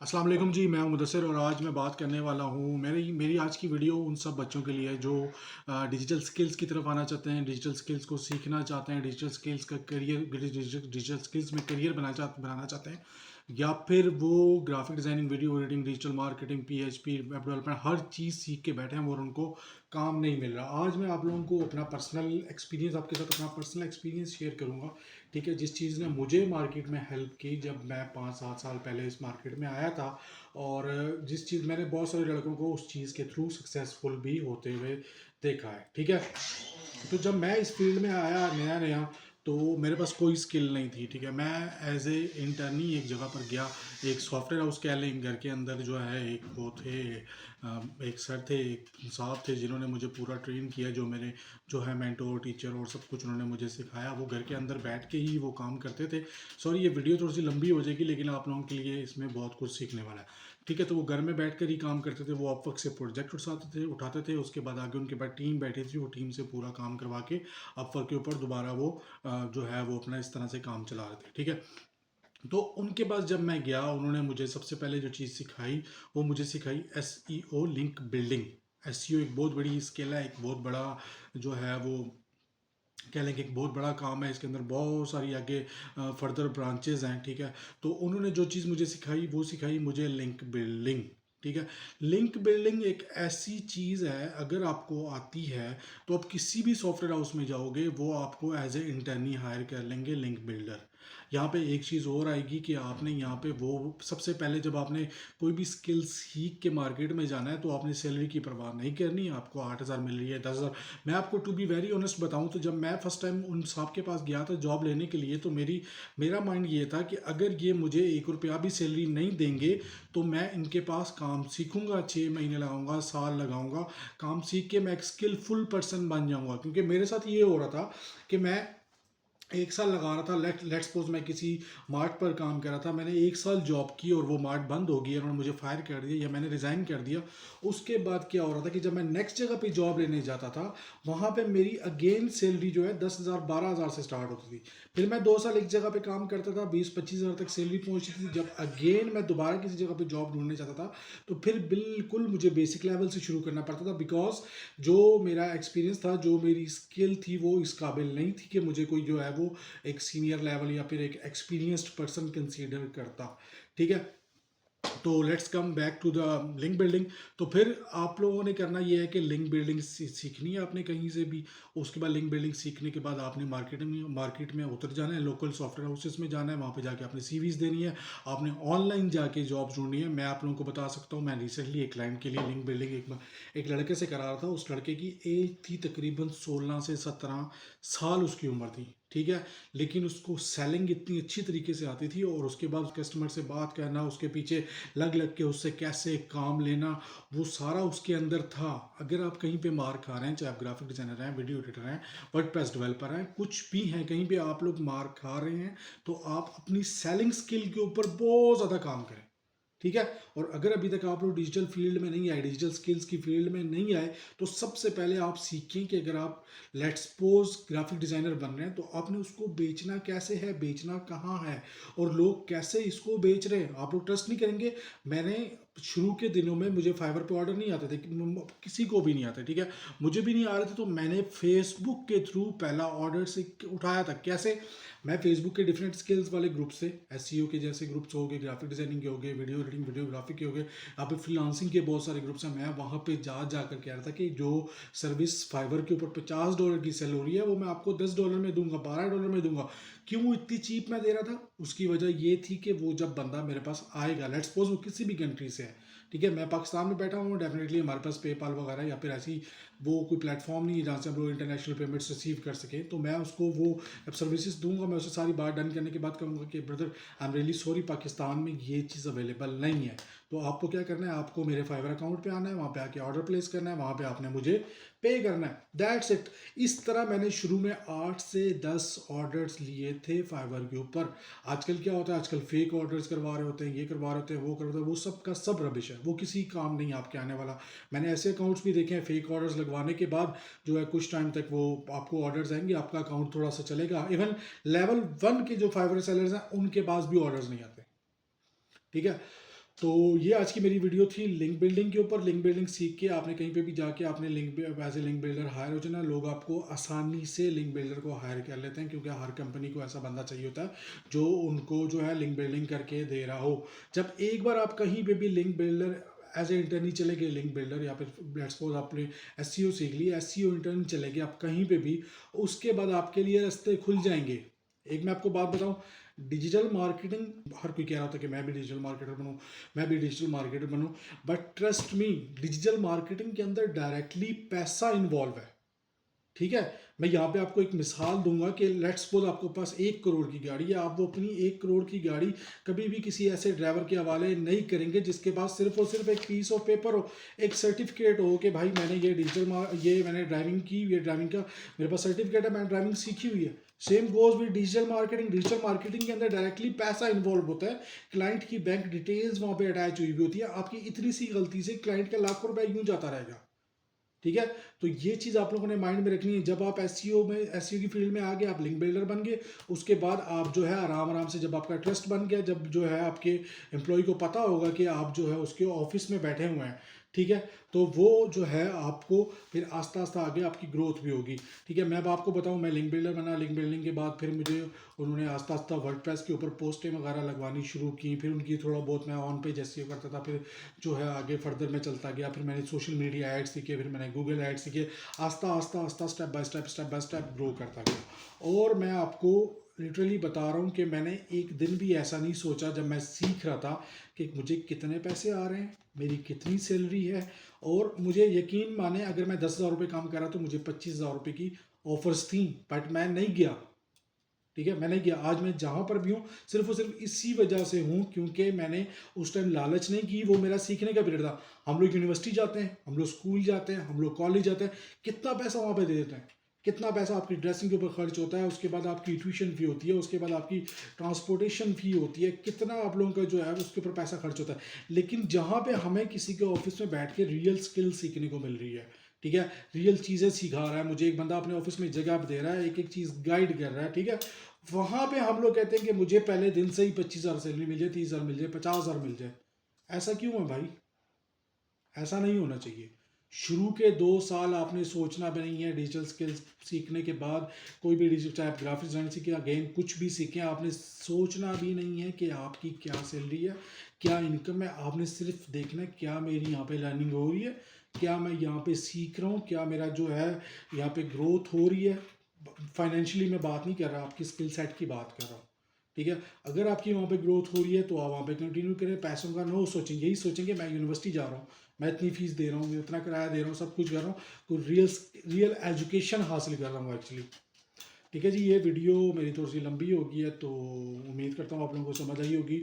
अस्सलाम वालेकुम जी, मैं हूं मुदस्सिर और आज मैं बात करने वाला हूं मेरी मेरी आज की वीडियो उन सब बच्चों के लिए जो डिजिटल स्किल्स की तरफ आना चाहते हैं, डिजिटल स्किल्स को सीखना चाहते हैं, डिजिटल स्किल्स का करियर डिजिटल स्किल्स में करियर बनाना चाहते हैं, या फिर वो graphic designing, video editing, digital marketing, PHP, web development हर चीज़ सीख के बैठे हैं और उनको काम नहीं मिल रहा। आज मैं आप लोगों को अपना पर्सनल एक्सपीरियंस आपके साथ अपना पर्सनल एक्सपीरियंस शेयर करूंगा। ठीक है, जिस चीज़ ने मुझे मार्केट में हेल्प की जब मैं 5-7 साल पहले इस मार्केट में आया था, और जिस चीज़ मैंने बहुत सारे लड़कों को उस चीज़ के थ्रू सक्सेसफुल भी होते हुए देखा है। ठीक है, तो जब मैं इस फील्ड में आया नया नया, तो मेरे पास कोई स्किल नहीं थी। ठीक है, मैं एज ए इंटर्न ही एक जगह पर गया। एक सॉफ्टवेयर हाउस कह लें, घर के अंदर जो है एक वो थे, एक सर थे, एक साहब थे जिन्होंने मुझे पूरा ट्रेन किया, जो मेरे जो है मेंटोर टीचर और सब कुछ उन्होंने मुझे सिखाया। वो घर के अंदर बैठ के ही वो काम करते थे। सॉरी, ये वीडियो थोड़ी सी लंबी हो जाएगी, लेकिन आप लोगों के लिए इसमें बहुत कुछ सीखने वाला है। ठीक है, तो वो घर में बैठ कर ही काम करते थे। वो अपवर्क से प्रोजेक्ट उठाते थे। उसके बाद आगे उनके पास टीम बैठी थी, वो टीम से पूरा काम करवा के अपवर्क के ऊपर दोबारा वो जो है वो अपना इस तरह से काम चला रहे थे। ठीक है, तो उनके पास जब मैं गया, उन्होंने मुझे सबसे पहले जो चीज़ सिखाई, वो मुझे सिखाई SEO लिंक बिल्डिंग। SEO एक बहुत बड़ी स्किल है, एक बहुत बड़ा जो है वो कह लें कि एक बहुत बड़ा काम है। इसके अंदर बहुत सारी आगे फर्दर ब्रांचेज हैं। ठीक है, तो उन्होंने जो चीज़ मुझे सिखाई, वो सिखाई मुझे लिंक बिल्डिंग। ठीक है, लिंक बिल्डिंग एक ऐसी चीज़ है, अगर आपको आती है तो आप किसी भी सॉफ्टवेयर हाउस में जाओगे, वो आपको एज ए इंटर्नी हायर कर लेंगे लिंक बिल्डर। यहाँ पे एक चीज़ और आएगी कि आपने यहाँ पे वो सबसे पहले जब आपने कोई भी स्किल सीख के मार्केट में जाना है, तो आपने सैलरी की परवाह नहीं करनी। आपको 8,000 मिल रही है, 10,000। मैं आपको टू बी वेरी ऑनेस्ट बताऊं, तो जब मैं फर्स्ट टाइम उन साहब के पास गया था जॉब लेने के लिए, तो मेरा माइंड ये था कि अगर ये मुझे 1 रुपया भी सैलरी नहीं देंगे, तो मैं इनके पास काम सीखूंगा, 6 महीने लगाऊंगा, साल लगाऊंगा, काम सीख के मैं एक स्किलफुल पर्सन बन जाऊंगा। क्योंकि मेरे साथ ये हो रहा था कि मैं 1 साल लगा रहा था। लेट्स सपोज मैं किसी मार्ट पर काम कर रहा था, मैंने 1 साल जॉब की और वो मार्ट बंद हो गई, उन्होंने मुझे फायर कर दिया या मैंने रिज़ाइन कर दिया। उसके बाद क्या हो रहा था कि जब मैं नेक्स्ट जगह पे जॉब लेने जाता था, वहाँ पे मेरी अगेन सैलरी जो है 10,000 12,000 से स्टार्ट होती थी। फिर मैं 2 साल एक जगह पे काम करता था, 20-25 हज़ार तक सैलरी पहुँचती थी। जब अगेन मैं दोबारा किसी जगह पे जॉब ढूंढने जाता था, तो फिर बिल्कुल मुझे बेसिक लेवल से शुरू करना पड़ता था। बिकॉज जो मेरा एक्सपीरियंस था, जो मेरी स्किल थी, वो इस काबिल नहीं थी कि मुझे कोई जो है वो एक सीनियर लेवल या फिर एक एक्सपीरियंस्ड पर्सन कंसीडर करता। ठीक है, तो let's come back to the link building. तो फिर आप लोगों ने करना ये है कि लिंक बिल्डिंग सीखनी है आपने कहीं से भी। उसके बाद लिंक बिल्डिंग सीखने के बाद आपने मार्केट में उतर जाना है, लोकल सॉफ्टवेयर हाउसेस में जाना है, वहाँ पे जाके अपनी सीवीज देनी है, आपने ऑनलाइन जाके जॉब ढूंढनी है। मैं आप लोगों को बता सकता हूँ, मैं रिसेंटली एक क्लाइंट के लिए लिंक बिल्डिंग एक लड़के से करा रहा था। उस लड़के की एज थी तकरीबन 16 से 17 साल उसकी उम्र थी। ठीक है, लेकिन उसको सेलिंग इतनी अच्छी तरीके से आती थी, और उसके बाद कस्टमर से बात करना, उसके पीछे लग लग के उससे कैसे काम लेना, वो सारा उसके अंदर था। अगर आप कहीं पे मार खा रहे हैं, चाहे आप ग्राफिक डिजाइनर हैं, वीडियो एडिटर हैं, वर्डप्रेस डेवलपर हैं, कुछ भी हैं, कहीं पे आप लोग मार खा रहे हैं, तो आप अपनी सेलिंग स्किल के ऊपर बहुत ज़्यादा काम करें। ठीक है, और अगर अभी तक आप लोग डिजिटल फील्ड में नहीं आए, डिजिटल स्किल्स की फील्ड में नहीं आए, तो सबसे पहले आप सीखें कि अगर आप लेट्स सपोज ग्राफिक डिज़ाइनर बन रहे हैं, तो आपने उसको बेचना कैसे है, बेचना कहाँ है, और लोग कैसे इसको बेच रहे हैं। आप लोग ट्रस्ट नहीं करेंगे, मैंने शुरू के दिनों में मुझे फाइवर पे ऑर्डर नहीं आते थे, किसी को भी नहीं आते। ठीक है, मुझे भी नहीं आ रहे थे, तो मैंने फेसबुक के थ्रू पहला ऑर्डर से उठाया था। कैसे? मैं फेसबुक के डिफरेंट स्किल्स वाले ग्रुप से, SEO के जैसे ग्रुप्स हो गए, ग्राफिक डिजाइनिंग के हो गए, वीडियो एडिटिंग, वीडियोग्राफी के हो गए, यहाँ पे फ्रीलांसिंग के बहुत सारे ग्रुप्स हैं। मैं वहाँ पे जा कर कह रहा था कि जो सर्विस फाइवर के ऊपर $50 की सेल हो रही है, वो मैं आपको $10 में दूंगा, $12 में दूंगा। क्यों इतनी चीप मैं दे रहा था? उसकी वजह ये थी कि वो जब बंदा मेरे पास आएगा, लेट्स सपोज वो किसी भी कंट्री से है, ठीक है, मैं पाकिस्तान में बैठा हूँ, डेफिनेटली हमारे पास पेपाल वगैरह या फिर ऐसी वो कोई प्लेटफॉर्म नहीं है जहाँ से हम लोग इंटरनेशनल पेमेंट्स रिसीव कर सकें, तो मैं उसको वो अब सर्विसेज दूंगा। मैं उसे सारी बात डन करने के बाद कहूँगा कि brother, I am really sorry, Pakistan में ये चीज़ अवेलेबल नहीं है। तो आपको क्या करना है, आपको मेरे फाइवर अकाउंट पे आना है, वहाँ पे आके ऑर्डर प्लेस करना है, वहाँ पे आपने मुझे पे करना है, दैट्स इट। इस तरह मैंने शुरू में 8 से 10 ऑर्डर्स लिए थे फाइवर के ऊपर। आजकल क्या होता है, आजकल फेक ऑर्डर्स करवा रहे होते हैं, ये करवा रहे होते हैं, वो करवा रहे होते हैं, वो सब का सब रबिश है, वो किसी काम नहीं आपके आने वाला। मैंने ऐसे अकाउंट्स भी देखे हैं, फेक ऑर्डर्स लगवाने के बाद जो है कुछ टाइम तक वो आपको ऑर्डर्स आएंगे, आपका अकाउंट थोड़ा सा चलेगा। इवन लेवल 1 के जो फाइवर सेलर्स हैं, उनके पास भी ऑर्डर्स नहीं आते। ठीक है, तो ये आज की मेरी वीडियो थी लिंक बिल्डिंग के ऊपर। लिंक बिल्डिंग सीख के आपने कहीं पे भी जाके आपने link as a link builder hire हो जाना। लोग आपको आसानी से लिंक बिल्डर को हायर कर लेते हैं, क्योंकि हर कंपनी को ऐसा बंदा चाहिए होता है जो उनको जो है लिंक बिल्डिंग करके दे रहा हो। जब एक बार आप कहीं पे भी link builder as a intern ही चले गए, लिंक बिल्डर, या फिर लेट्स सपोज आपने एसईओ सीख लिया, एसईओ इंटर्न चले गए आप कहीं पे भी, उसके बाद आपके लिए रास्ते खुल जाएंगे। एक मैं आपको बात बताऊं, डिजिटल मार्केटिंग, हर कोई कह रहा होता है कि मैं भी डिजिटल मार्केटर बनूं, मैं भी डिजिटल मार्केटर बनूं, but trust me, digital marketing के अंदर डायरेक्टली पैसा इन्वॉल्व है। ठीक है, मैं यहाँ पे आपको एक मिसाल दूंगा कि लेट्स सपोज आपके पास 1 करोड़ की गाड़ी है, आप वो अपनी 1 करोड़ की गाड़ी कभी भी किसी ऐसे ड्राइवर के हवाले नहीं करेंगे जिसके पास सिर्फ और सिर्फ एक पीस ऑफ पेपर हो, एक सर्टिफिकेट हो कि भाई मैंने ये मैंने ड्राइविंग की, ये ड्राइविंग का मेरे पास सर्टिफिकेट है, मैंने ड्राइविंग सीखी हुई है। Same goes with digital marketing. Digital marketing के अंदर डायरेक्टली पैसा इन्वॉल्व होता है, क्लाइंट की बैंक डिटेल्स वहाँ पे अटैच हुई हुई होती है, आपकी इतनी सी गलती से क्लाइंट का लाखों रुपया यूं जाता रहेगा। ठीक है, तो ये चीज़ आप लोगों ने माइंड में रखनी है। जब आप एसईओ की फील्ड में आ गए, आप लिंक बिल्डर बन गए, उसके बाद आप जो है आराम आराम से, जब आपका ट्रस्ट बन गया, जब जो है आपके एम्प्लॉय को पता होगा कि आप जो है उसके ऑफिस में बैठे हुए हैं, ठीक है, तो वो जो है आपको फिर आस्ता आस्ता आगे आपकी ग्रोथ भी होगी। ठीक है, मैं अब आपको बताऊं, मैं लिंक बिल्डर बना, लिंक बिल्डिंग के बाद फिर मुझे उन्होंने आस्ता आस्ता वर्डप्रेस के ऊपर पोस्टें वगैरह लगवानी शुरू की, फिर उनकी थोड़ा बहुत मैं ऑन पेज एसईओ करता था, फिर जो है आगे फर्दर में चलता गया, फिर मैंने सोशल मीडिया ऐड सीखे, फिर मैंने गूगल ऐड सीखे, आस्ता आस्ता आस्ता स्टेप बाय स्टेप ग्रो करता गया। और मैं आपको लिटरली बता रहा हूँ कि मैंने एक दिन भी ऐसा नहीं सोचा जब मैं सीख रहा था कि मुझे कितने पैसे आ रहे हैं, मेरी कितनी सैलरी है। और मुझे यकीन माने, अगर मैं 10,000 रुपये काम कर रहा तो मुझे 25,000 रुपये की ऑफर्स थी, बट मैं नहीं गया। ठीक है, मैं नहीं गया। आज मैं जहाँ पर भी हूँ सिर्फ और सिर्फ इसी वजह से हूँ क्योंकि मैंने उस टाइम लालच नहीं की, वो मेरा सीखने का पीरियड था। हम लोग यूनिवर्सिटी जाते हैं, हम लोग स्कूल जाते हैं, हम लोग कॉलेज जाते हैं, कितना पैसा वहाँ पे दे देते हैं, कितना पैसा आपकी ड्रेसिंग के ऊपर खर्च होता है, उसके बाद आपकी ट्यूशन फी होती है, उसके बाद आपकी ट्रांसपोर्टेशन फी होती है, कितना आप लोगों का जो है उसके ऊपर पैसा खर्च होता है। लेकिन जहाँ पे हमें किसी के ऑफिस में बैठ के रियल स्किल सीखने को मिल रही है, ठीक है, रियल चीज़ें सिखा रहा है मुझे एक बंदा, अपने ऑफिस में जगह दे रहा है, एक एक चीज़ गाइड कर रहा है, ठीक है, वहां पे हम लोग कहते हैं कि मुझे पहले दिन से ही 25,000 सैलरी मिल जाए, 30,000 मिल जाए, 50,000 मिल जाए। ऐसा क्यों है भाई? ऐसा नहीं होना चाहिए। शुरू के 2 साल आपने सोचना भी नहीं है। डिजिटल स्किल्स सीखने के बाद कोई भी डिजिटल, चाहे आप ग्राफिक्स डिजाइन सीखें, अगेन कुछ भी सीखें, आपने सोचना भी नहीं है कि आपकी क्या सैलरी है, क्या इनकम है। आपने सिर्फ देखना है क्या मेरी यहाँ पे लर्निंग हो रही है, क्या मैं यहाँ पे सीख रहा हूँ, क्या मेरा जो है यहाँ पे ग्रोथ हो रही है। फाइनेंशियली मैं बात नहीं कर रहा, आपकी स्किल सेट की बात कर रहा हूँ। ठीक है, अगर आपकी वहाँ पे ग्रोथ हो रही है तो आप वहाँ पे कंटिन्यू करें। पैसों का नो सोचेंगे, यही सोचेंगे मैं यूनिवर्सिटी जा रहा हूँ, मैं इतनी फीस दे रहा हूँ, इतना किराया दे रहा हूँ, सब कुछ कर रहा हूँ, तो रियल एजुकेशन हासिल कर रहा हूँ एक्चुअली। ठीक है जी, ये वीडियो मेरी थोड़ी सी लंबी होगी है, तो उम्मीद करता हूँ आप लोगों को समझ आई होगी।